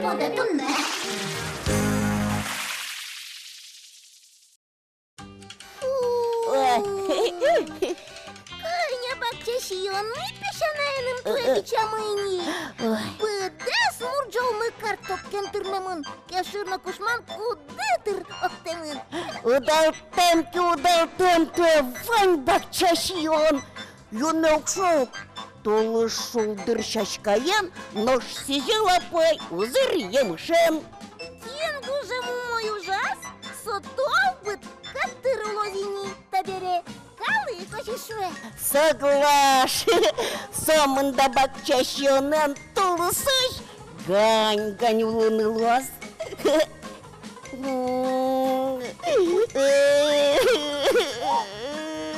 подетунне. Кайня бакчашионный пешанайным кведичамыни. Быдес мурджолмы картоп кентырнемын. Кешырна кушман кудетыр октемын. Удалтем, вань бакчашион. Юнокшок. Толы шулдыр шашкаян, нож сизела пай, узыр емышем. Тенгуже мой ужас, сотол быт катыр ловини табере. Калы кошишуэ. Соглаш, самында бакчашионан толысыш, гань улыны лоз.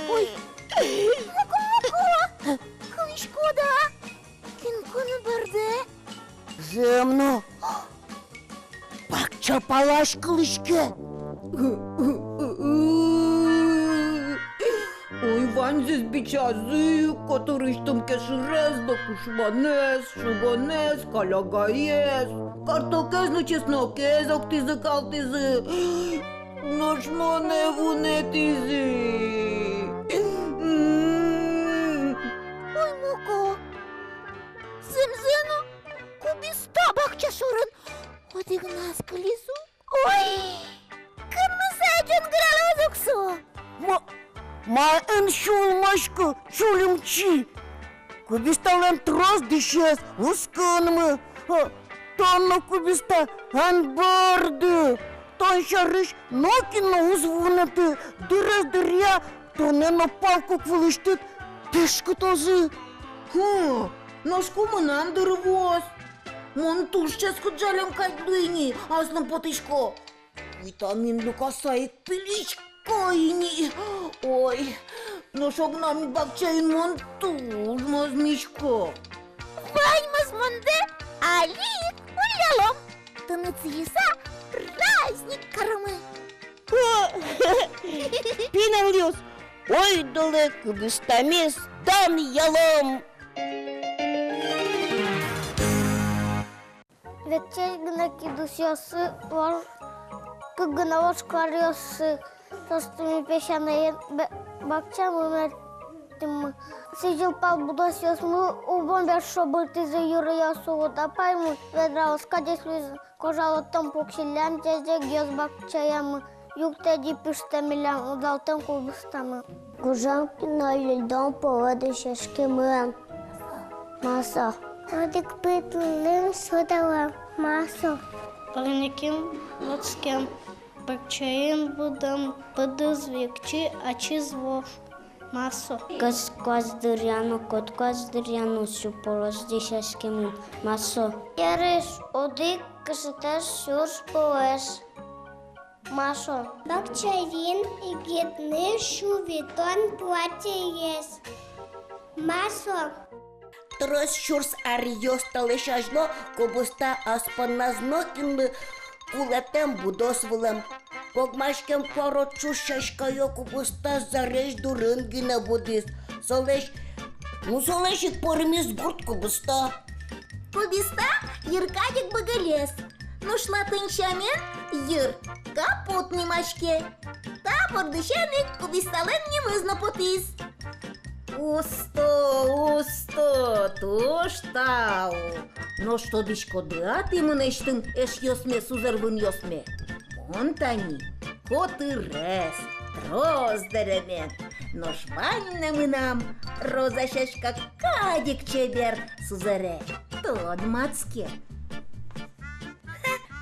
Ой, муку-муку, кылышкода, кинконы барды. Земну, бакча палаш кылышке. Ой, ванзис бичазы, который штом кеширез, бакушванез, шугонез, калагаез, картокез, ну чеснокез, октизы, калтизы, ношмоне вунетизы. Ой, муку, земзену, кубиста бакчашурын, одигназ кылизу. Ой, кырмыза джунгралозуксу. Ма эн шулмашка, шулимчи. Кубисталан трос дишес, усканмы. Тонна кубиста анбарды. Тон шарыш нокина узвунаты. Дырыз дыря, тонена палку квылыштыт. Тешкы тозы. Ношкумынан дырвоз. Мон тушчес куджалем кайдуйни, аслым потышко. Витамин лукасаик пилич. Койни, ой, но шогнами бакчайын мон тужмаз мишко. Ваймаз монде, алик улялом. Тыныцыйса праздник кармы. Пинамлюс, ой, долы кубистамис, дан ялом. Вечер гна кидусясы var, кыгна ваш карясы. Тостыми пешанаен бакчам умертим. Сидел пал будосьосмы, убон бешо быртызы юрыясу тапаймы. Ведра оскадес луз кожало там покшилян, тезе гёз бакчаямы. Юктеди пиштемилям удалтым кубыстамы. Гужанки на льдом поводы шашкимы. Масо. Одик пытлым судала. Масо. Парниким лоцкем. Бакчаем будам подозвекчи, а чизвов масо. Каз-дыряну, кот-каз-дыряну, сюполос дешашкимы. Масо. Яреш, одик кашетеш шурш поэш. Масо. Бакчаин и гетны шувитон платье. Масо. Трос шурс арьёс талышажно, кубуста аспаназнокинлы, кулатем будосвылым. Когмашкем порочу шашкайо кубуста зареш дурын гина будис. Солеш их порымис гурт кубуста. Кубиста еркадик багалес. Ну шла тынчамен ер капут немашке. Та пордышеник кубистален немызно потис. Усто, тоштау. Но что дишко да ты мынештын эш ёсме сузарвын ёсме. Монтани, коты рес, роз деремен. Но шванна мынам, роза шашка кадик чебер сузаре. Тод мацке.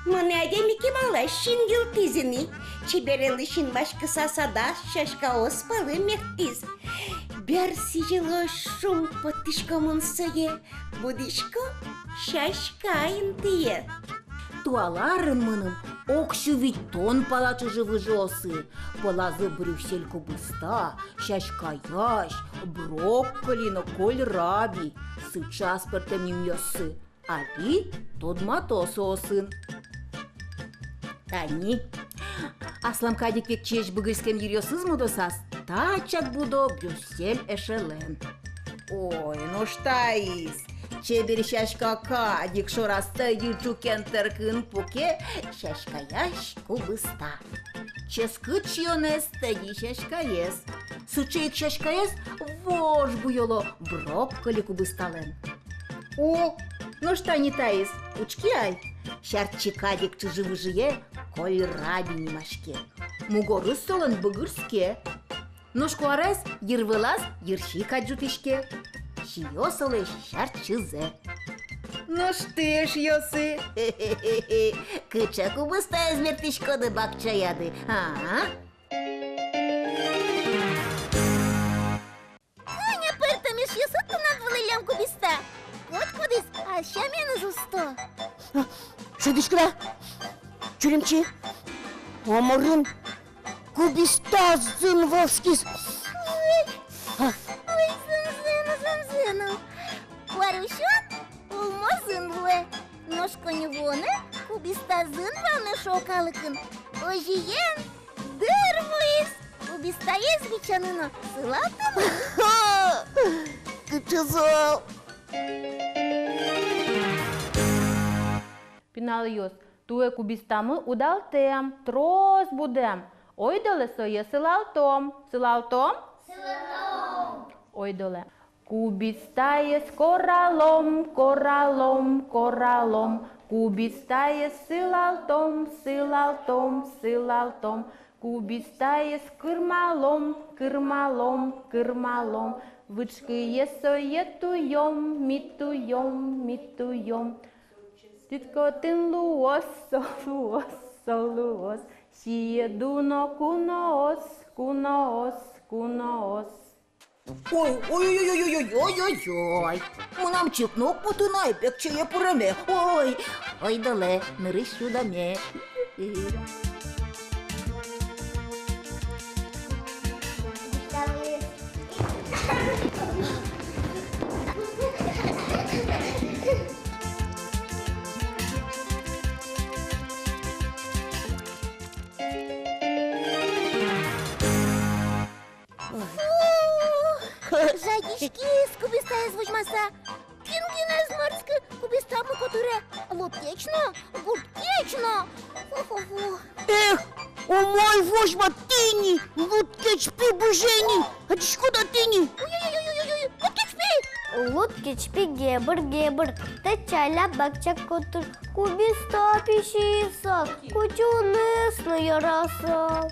Мыны адемики малаш шингил тизини. Чеберелы шин башкы сасада шашка оспалы мехтиз. Бер сижило шум потышкомын сое, будишко шашкайын тие. Туаларын мыным окшу вить тон палачы живы жосы. Полазы Брюссель кубыста, шашкаяш, брокколино кольраби, сыча спертем немьёсы. Али тодмато сосын. Тани, аслам кадик век чеш быгырскем юрьёсыз мудосас, тачак будо Брюссель эшелен. Ой, ну штаис, Чебер шашка кадик шораста юджукен теркин пуке шашкаяш кубыста. Ческыч йонес теги шашкаес. Сучейк шашкаес вож буйоло брокколи кубыстален. О, ну что не таис, учки ай. Шартчи кадик чыжы-выжые коль раби немашке. Мугоры солон быгырске. Нушку арес йырвылас йырши каджутишке. Шиосылы шартчызе. Ну что ж, йосы? Кыча кубыста эзмертишкоды бакчаяды, а? Аня пертамиш йосытту надвылылям кубиста. Вот кудис, а шамена зусто. Шедишкіра, чүремчи, омырын, кубиста зын волскис. Ой, зын-зыну. Варюшон, улмо зынлы. Ножко невоны, кубиста зын ваны шокалыкын. Ожиен, дырвуис. Кубиста ез бичаныно, сылалтын. Кычызыл. Піналйос, туе кубістами удалтем, трос будем. Ойдоле соє силалтом. Силалтом? Силалтом. Ойдоле. Кубістає з коралом, коралом, коралом. Кубістає з силалтом, силалтом, силалтом. Кубістає з кирмалом, кирмалом, кирмалом. Вички соє туйом, мітуйом, мітуйом. Тіткотин луос, солуос, солуос, сіє дуно куноос, куноос, куноос. Ой. Мунам чипнук путунай пекчеє пуреме. Ой, доле, нырыщу даме. Жадишки з кубиста звучмаса. Кінгіна з морськи кубистами котуре. Лутечно, гуртечно. Фу-фу-фу. Эх, умой вожма тыни, луткеч прибужени. А шкода тыни? Ой-ой-ой-ой-ой, купкичпи. Лутки чпи гебр. Те чайла бакчак котур. Кубиста пишиса. Кучу несно яраса.